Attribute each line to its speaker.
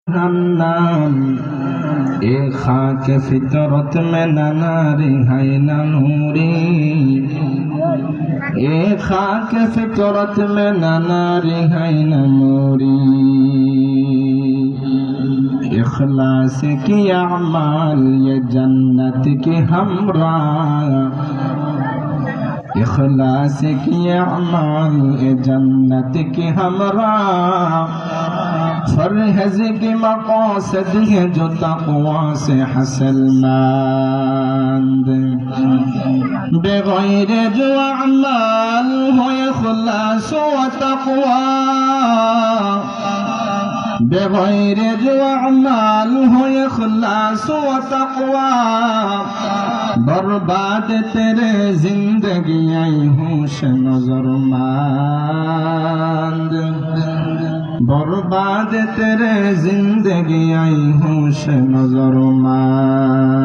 Speaker 1: नाम एक खाक फितरत में नाना रिहाई ना नूरी एक खाक फितरत में नाना रिहाई ना नूरी इखलास की अमाल ये जन्नत की हमरा इखलास की अमाल ये जन्नत की हमरा फरहज़ की मक़ासद है जो तक़वा से हसलमंद बेग़ैर जो अमाल हो इखलास व तक़वा बेग़ैर जो अमाल हो इखलास व तक़वा बर्बाद तेरे जिंदगी आई होश नज़रमंद बर्बाद तेरे जिंदगी आई होश नज़रमंद